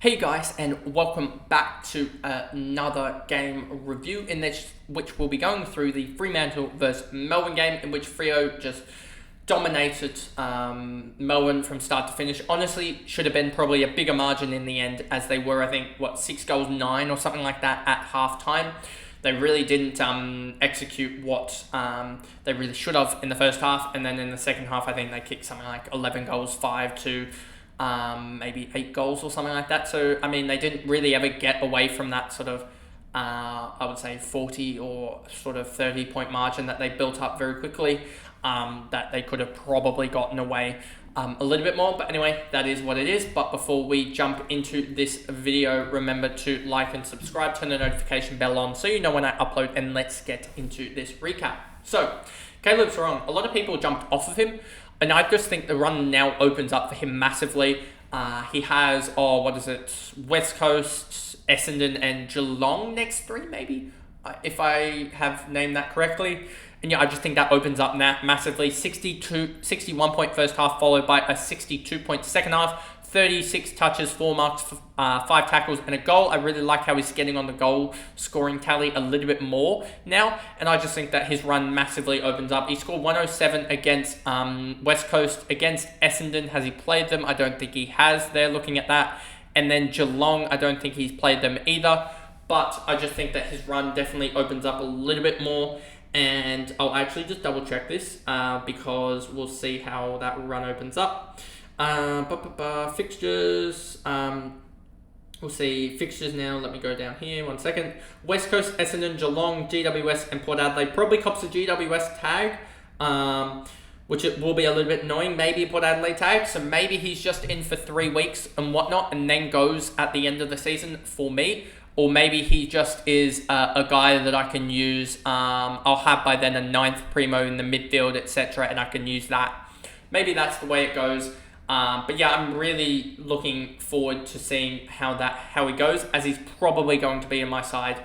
Hey guys, and welcome back to another game review in this, which we'll be going through the Fremantle versus Melbourne game, in which Freo just dominated Melbourne from start to finish. Honestly, should have been probably a bigger margin in the end, as they were, I think, 6 goals, 9 or something like that at half time. They really didn't execute what they really should have in the first half, and then in the second half, I think they kicked something like 11 goals, 5 to maybe 8 goals or something like that. So, I mean, they didn't really ever get away from that sort of, I would say, 40 or sort of 30-point margin that they built up very quickly, that they could have probably gotten away a little bit more. But anyway, that is what it is. But before we jump into this video, remember to like and subscribe, turn the notification bell on so you know when I upload, and let's get into this recap. So, Caleb Serong, a lot of people jumped off of him, and I just think the run now opens up for him massively. He has, West Coast, Essendon, and Geelong next 3, maybe, if I have named that correctly. And yeah, I just think that opens up massively. 61-point first half, followed by a 62-point second half. 36 touches, 4 marks, 5 tackles, and a goal. I really like how he's getting on the goal scoring tally a little bit more now, and I just think that his run massively opens up. He scored 107 against West Coast. Against Essendon, has he played them? I don't think he has. They're looking at that. And then Geelong, I don't think he's played them either, but I just think that his run definitely opens up a little bit more. And I'll actually just double check this because we'll see how that run opens up. Fixtures. We'll see fixtures now. Let me go down here 1 second. West Coast, Essendon, Geelong, GWS, and Port Adelaide. Probably cops a GWS tag, which it will be a little bit annoying. Maybe a Port Adelaide tag. So maybe he's just in for 3 weeks and whatnot, and then goes at the end of the season for me. Or maybe he just is a guy that I can use. I'll have by then a 9th primo in the midfield, etc., and I can use that. Maybe that's the way it goes. But yeah, I'm really looking forward to seeing how he goes, as he's probably going to be in my side,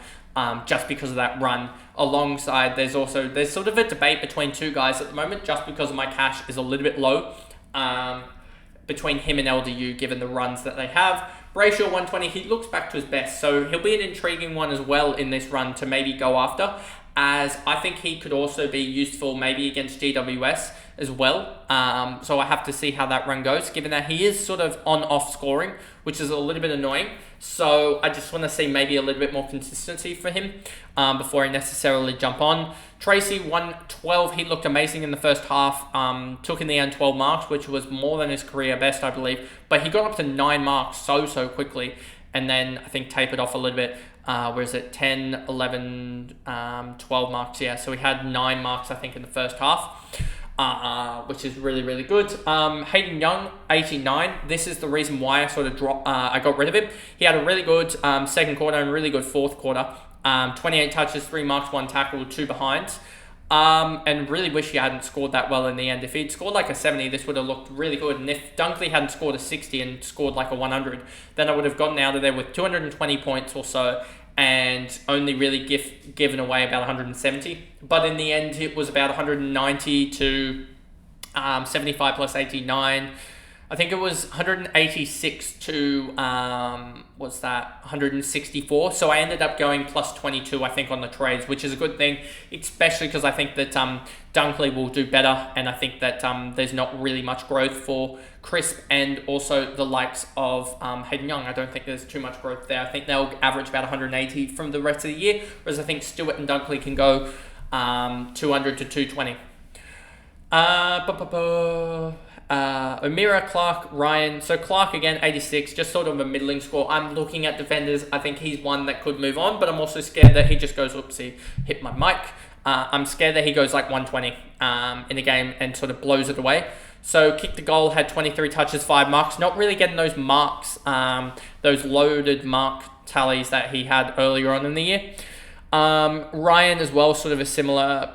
just because of that run. Alongside, there's sort of a debate between 2 guys at the moment, just because my cash is a little bit low, between him and LDU, given the runs that they have. Ratio 120, he looks back to his best, so he'll be an intriguing one as well in this run to maybe go after, as I think he could also be useful maybe against GWS as well. So I have to see how that run goes, given that he is sort of on-off scoring, which is a little bit annoying. So I just want to see maybe a little bit more consistency for him before I necessarily jump on. Tracy, 112, he looked amazing in the first half. Took in the end 12 marks, which was more than his career best, I believe. But he got up to 9 marks so quickly, and then I think tapered off a little bit. 10, 11, 12 marks, yeah. So he had 9 marks, I think, in the first half. Which is really, really good. Hayden Young, 89. This is the reason why I got rid of him. He had a really good second quarter and really good fourth quarter. 28 touches, 3 marks, 1 tackle, 2 behinds. And really wish he hadn't scored that well in the end. If he'd scored like a 70, this would have looked really good. And if Dunkley hadn't scored a 60 and scored like a 100, then I would have gotten out of there with 220 points or so, and only really given away about 170. But in the end, it was about 190 to 75 plus 89. I think it was 186 to, 164. So I ended up going plus 22, I think, on the trades, which is a good thing, especially because I think that Dunkley will do better, and I think that there's not really much growth for Crisp and also the likes of Hayden Young. I don't think there's too much growth there. I think they'll average about 180 from the rest of the year, whereas I think Stewart and Dunkley can go 200 to 220. O'Meara, Clark, Ryan. So Clark again, 86, just sort of a middling score. I'm looking at defenders. I think he's one that could move on, but I'm also scared that he just goes, oopsie, hit my mic. I'm scared that he goes like 120 in a game and sort of blows it away. So kicked the goal, had 23 touches, 5 marks. Not really getting those marks, those loaded mark tallies that he had earlier on in the year. Ryan as well, sort of a similar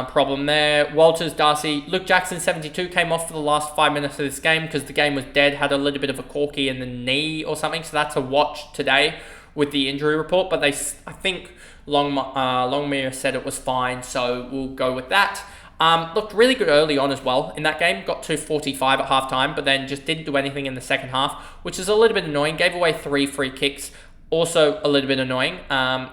problem there. Walters, Darcy, Luke Jackson, 72, came off for the last 5 minutes of this game because the game was dead, had a little bit of a corky in the knee or something, so that's a watch today with the injury report, but I think Longmire said it was fine, so we'll go with that. Looked really good early on as well in that game. Got to 45 at halftime, but then just didn't do anything in the second half, which is a little bit annoying. Gave away 3 free kicks. Also a little bit annoying,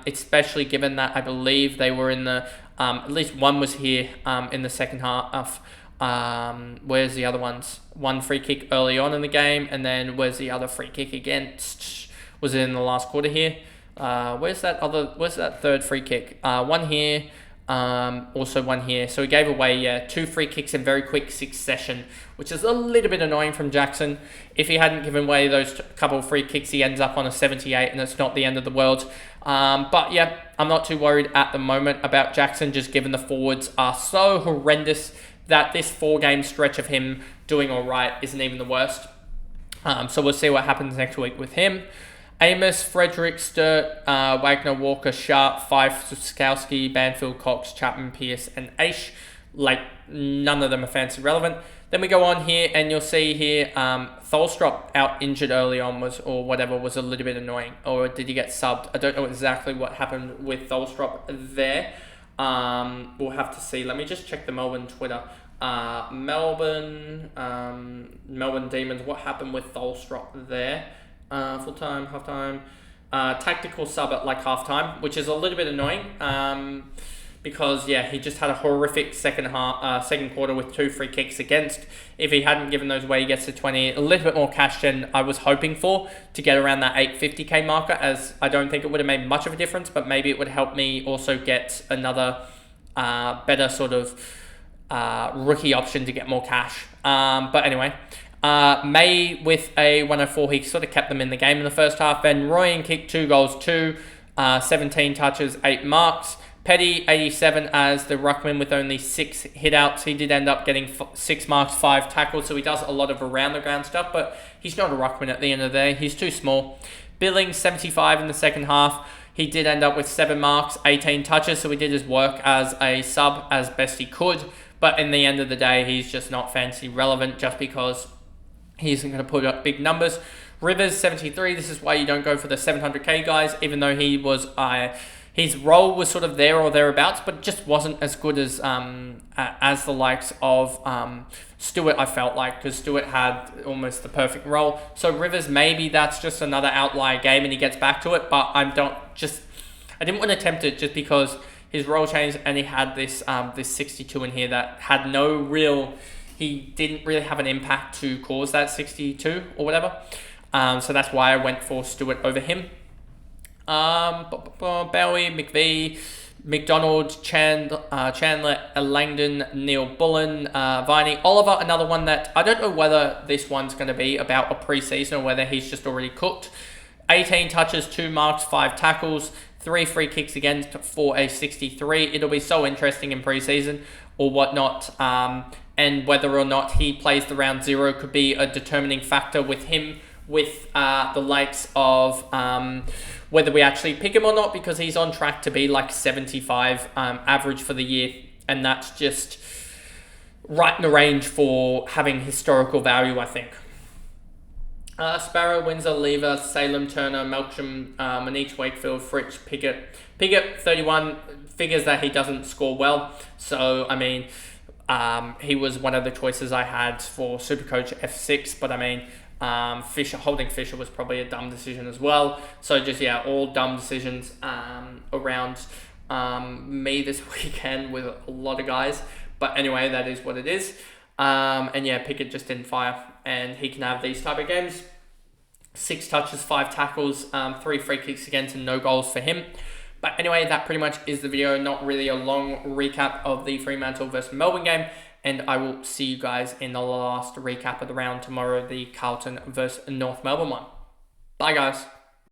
especially given that I believe they were in the, at least one was here in the second half. Where's the other ones? One free kick early on in the game, and then where's the other free kick against? Was it in the last quarter here? Where's that third free kick? One here, also one here. So he gave away 2 free kicks in very quick succession, which is a little bit annoying from Jackson. If he hadn't given away those couple of free kicks, he ends up on a 78, and it's not the end of the world. But yeah, I'm not too worried at the moment about Jackson, just given the forwards are so horrendous that this 4-game stretch of him doing all right isn't even the worst. So we'll see what happens next week with him. Amos, Frederick, Sturt, Wagner, Walker, Sharp, Fife, Skowski, Banfield, Cox, Chapman, Pearce, and Aish. Like, none of them are fancy relevant. Then we go on here, and you'll see here, Tholstrop out injured early on was a little bit annoying. Or did he get subbed? I don't know exactly what happened with Tholstrop there. We'll have to see. Let me just check the Melbourne Twitter. Melbourne Demons, what happened with Tholstrop there? Full-time, half-time, tactical sub at like half-time, which is a little bit annoying, because he just had a horrific second quarter with 2 free kicks against. If he hadn't given those away, he gets to 20, a little bit more cash than I was hoping for to get around that 850k marker, as I don't think it would have made much of a difference, but maybe it would help me also get another better sort of rookie option to get more cash. But anyway, May with a 104, he sort of kept them in the game in the first half. Then Royan kicked 2 goals, 17 touches, 8 marks. Petty, 87 as the ruckman with only 6 hit-outs. He did end up getting 6 marks, 5 tackles, so he does a lot of around-the-ground stuff, but he's not a ruckman at the end of the day. He's too small. Billings, 75 in the second half. He did end up with 7 marks, 18 touches, so he did his work as a sub as best he could, but in the end of the day, he's just not fancy relevant just because he isn't going to put up big numbers. Rivers, 73. This is why you don't go for the 700k guys, even though he was... his role was sort of there or thereabouts, but just wasn't as good as the likes of Stewart, I felt like, because Stewart had almost the perfect role. So Rivers, maybe that's just another outlier game and he gets back to it, but I didn't want to tempt it just because his role changed and he had this 62 in here that had he didn't really have an impact to cause that 62 or whatever. So that's why I went for Stewart over him. Bowie, McVee, McDonald, Chandler, Langdon, Neil Bullen, Viney, Oliver, another one that I don't know whether this one's going to be about a preseason or whether he's just already cooked. 18 touches, 2 marks, 5 tackles, 3 free kicks against for a 63. It'll be so interesting in preseason or whatnot, and whether or not he plays the round 0 could be a determining factor with him, with the likes of whether we actually pick him or not, because he's on track to be like 75 average for the year, and that's just right in the range for having historical value, I think. Sparrow, Windsor, Lever, Salem, Turner, Melksham, Manich, Wakefield, Fritsch, Piggott. Piggott, 31, figures that he doesn't score well, so I mean, he was one of the choices I had for Supercoach F6, but I mean, holding Fisher was probably a dumb decision as well. So just all dumb decisions around me this weekend with a lot of guys. But anyway, that is what it is. And Pickett just didn't fire, and he can have these type of games. 6 touches, 5 tackles, 3 free kicks against, and no goals for him. But anyway, that pretty much is the video. Not really a long recap of the Fremantle versus Melbourne game. And I will see you guys in the last recap of the round tomorrow, the Carlton versus North Melbourne one. Bye, guys.